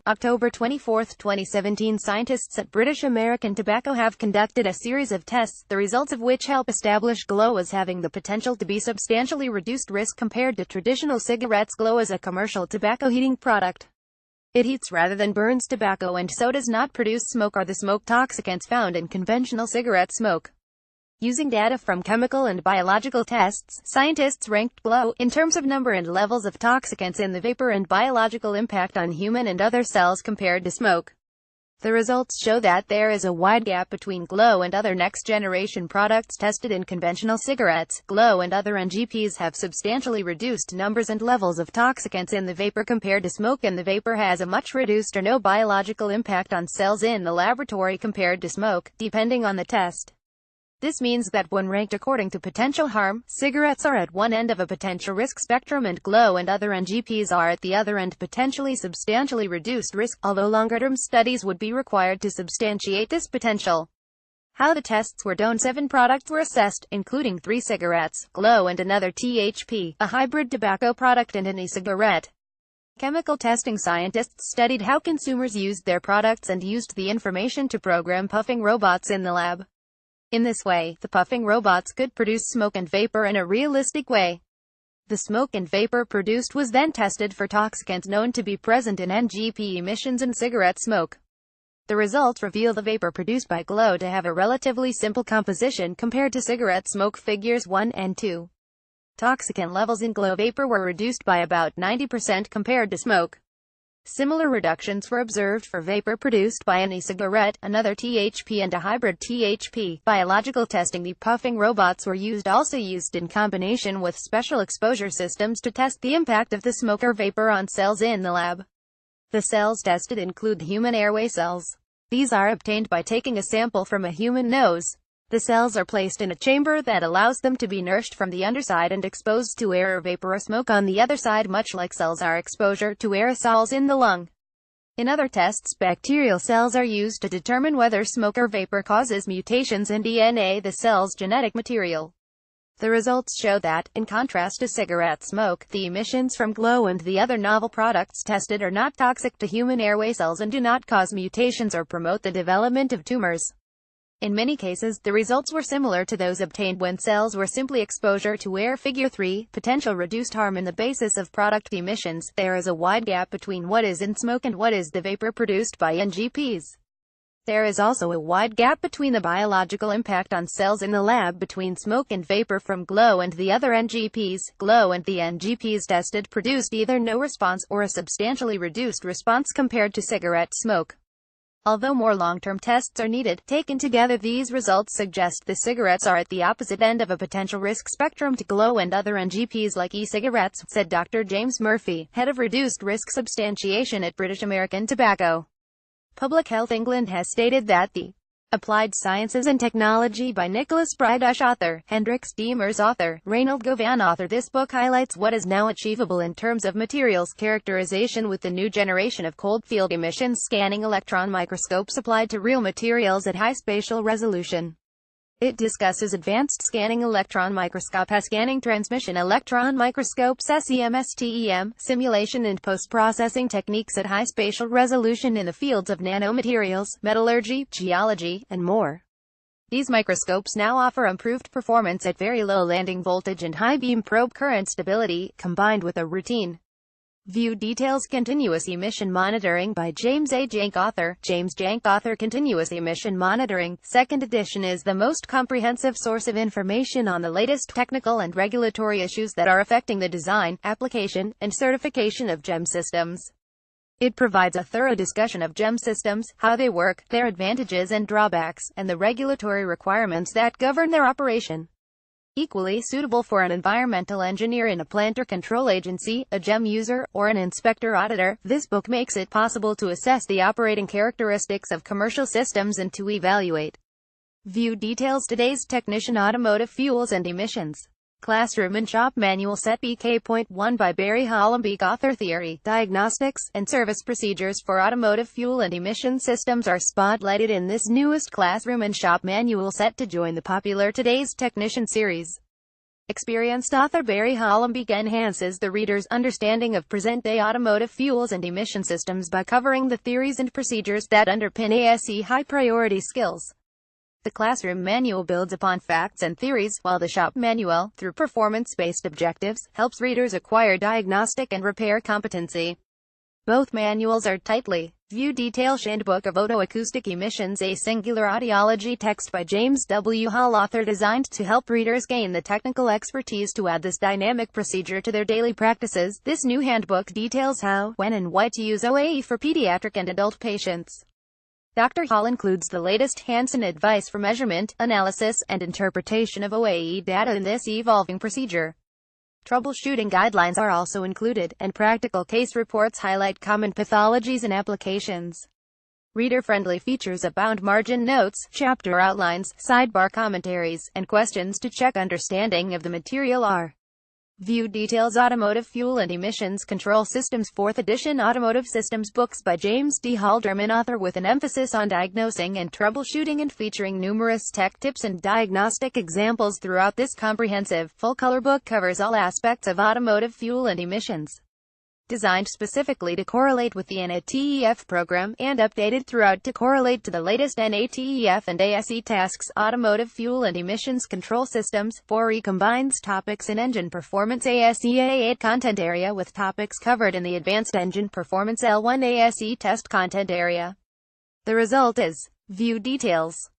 October 24, 2017, scientists at British American Tobacco have conducted a series of tests, the results of which help establish Glo as having the potential to be substantially reduced risk compared to traditional cigarettes. Glo is a commercial tobacco heating product. It heats rather than burns tobacco and so does not produce smoke or the smoke toxicants found in conventional cigarette smoke. Using data from chemical and biological tests, scientists ranked Glo in terms of number and levels of toxicants in the vapor and biological impact on human and other cells compared to smoke. The results show that there is a wide gap between Glo and other next-generation products tested in conventional cigarettes. Glo and other NGPs have substantially reduced numbers and levels of toxicants in the vapor compared to smoke, and the vapor has a much reduced or no biological impact on cells in the laboratory compared to smoke, depending on the test. This means that when ranked according to potential harm, cigarettes are at one end of a potential risk spectrum and Glo and other NGPs are at the other end, potentially substantially reduced risk, although longer-term studies would be required to substantiate this potential. How the tests were done: 7 products were assessed, including 3 cigarettes, Glo and another THP, a hybrid tobacco product and an e-cigarette. Chemical testing: scientists studied how consumers used their products and used the information to program puffing robots in the lab. In this way, the puffing robots could produce smoke and vapor in a realistic way. The smoke and vapor produced was then tested for toxicants known to be present in NGP emissions and cigarette smoke. The results reveal the vapor produced by Glo to have a relatively simple composition compared to cigarette smoke. Figures 1 and 2. Toxicant levels in Glo vapor were reduced by about 90% compared to smoke. Similar reductions were observed for vapor produced by an e-cigarette, another THP and a hybrid THP. Biological testing: the puffing robots were also used in combination with special exposure systems to test the impact of the smoke or vapor on cells in the lab. The cells tested include human airway cells. These are obtained by taking a sample from a human nose. The cells are placed in a chamber that allows them to be nourished from the underside and exposed to air or vapor or smoke on the other side, much like cells are exposure to aerosols in the lung. In other tests, bacterial cells are used to determine whether smoke or vapor causes mutations in DNA, the cell's genetic material. The results show that, in contrast to cigarette smoke, the emissions from Glo and the other novel products tested are not toxic to human airway cells and do not cause mutations or promote the development of tumors. In many cases, the results were similar to those obtained when cells were simply exposure to air. Figure 3. Potential reduced harm in the basis of product emissions. There is a wide gap between what is in smoke and what is the vapor produced by NGPs. There is also a wide gap between the biological impact on cells in the lab between smoke and vapor from Glo and the other NGPs. Glo and the NGPs tested produced either no response or a substantially reduced response compared to cigarette smoke. Although more long-term tests are needed, taken together these results suggest the cigarettes are at the opposite end of a potential risk spectrum to Glo and other NGPs like e-cigarettes, said Dr. James Murphy, head of reduced risk substantiation at British American Tobacco. Public Health England has stated that the Applied Sciences and Technology by Nicholas Brydush author, Hendrix Deemers author, Reynold Govan author. This book highlights what is now achievable in terms of materials characterization with the new generation of cold field emission scanning electron microscopes applied to real materials at high spatial resolution. It discusses advanced scanning electron microscope, scanning transmission electron microscopes, SEM, simulation and post-processing techniques at high spatial resolution in the fields of nanomaterials, metallurgy, geology, and more. These microscopes now offer improved performance at very low landing voltage and high beam probe current stability, combined with a routine view details. Continuous Emission Monitoring by James A. Jank author, James Jank author. Continuous Emission Monitoring, 2nd edition, is the most comprehensive source of information on the latest technical and regulatory issues that are affecting the design, application, and certification of GEM systems. It provides a thorough discussion of GEM systems, how they work, their advantages and drawbacks, and the regulatory requirements that govern their operation. Equally suitable for an environmental engineer in a plant or control agency, a GEM user, or an inspector-auditor, this book makes it possible to assess the operating characteristics of commercial systems and to evaluate view details. Today's Technician: Automotive Fuels and Emissions. Classroom and Shop Manual Set BK.1 by Barry Hollenbeek author. Theory, diagnostics, and service procedures for automotive fuel and emission systems are spotlighted in this newest Classroom and Shop Manual set to join the popular Today's Technician series. Experienced author Barry Hollenbeek enhances the reader's understanding of present-day automotive fuels and emission systems by covering the theories and procedures that underpin ASE high-priority skills. The classroom manual builds upon facts and theories, while the shop manual, through performance-based objectives, helps readers acquire diagnostic and repair competency. Both manuals are tightly View Details Handbook of Otoacoustic Emissions, a singular audiology text by James W. Hall, author, designed to help readers gain the technical expertise to add this dynamic procedure to their daily practices. This new handbook details how, when and why to use OAE for pediatric and adult patients. Dr. Hall includes the latest Hansen advice for measurement, analysis, and interpretation of OAE data in this evolving procedure. Troubleshooting guidelines are also included, and practical case reports highlight common pathologies and applications. Reader-friendly features abound: margin notes, chapter outlines, sidebar commentaries, and questions to check understanding of the material are. View Details Automotive Fuel and Emissions Control Systems 4th edition Automotive Systems books by James D. Halderman, author, with an emphasis on diagnosing and troubleshooting and featuring numerous tech tips and diagnostic examples throughout. This comprehensive, full-color book covers all aspects of automotive fuel and emissions. Designed specifically to correlate with the NATEF program, and updated throughout to correlate to the latest NATEF and ASE tasks. Automotive Fuel and Emissions Control Systems 4E combines topics in Engine Performance ASE A8 content area with topics covered in the Advanced Engine Performance L1 ASE test content area. The result is View Details.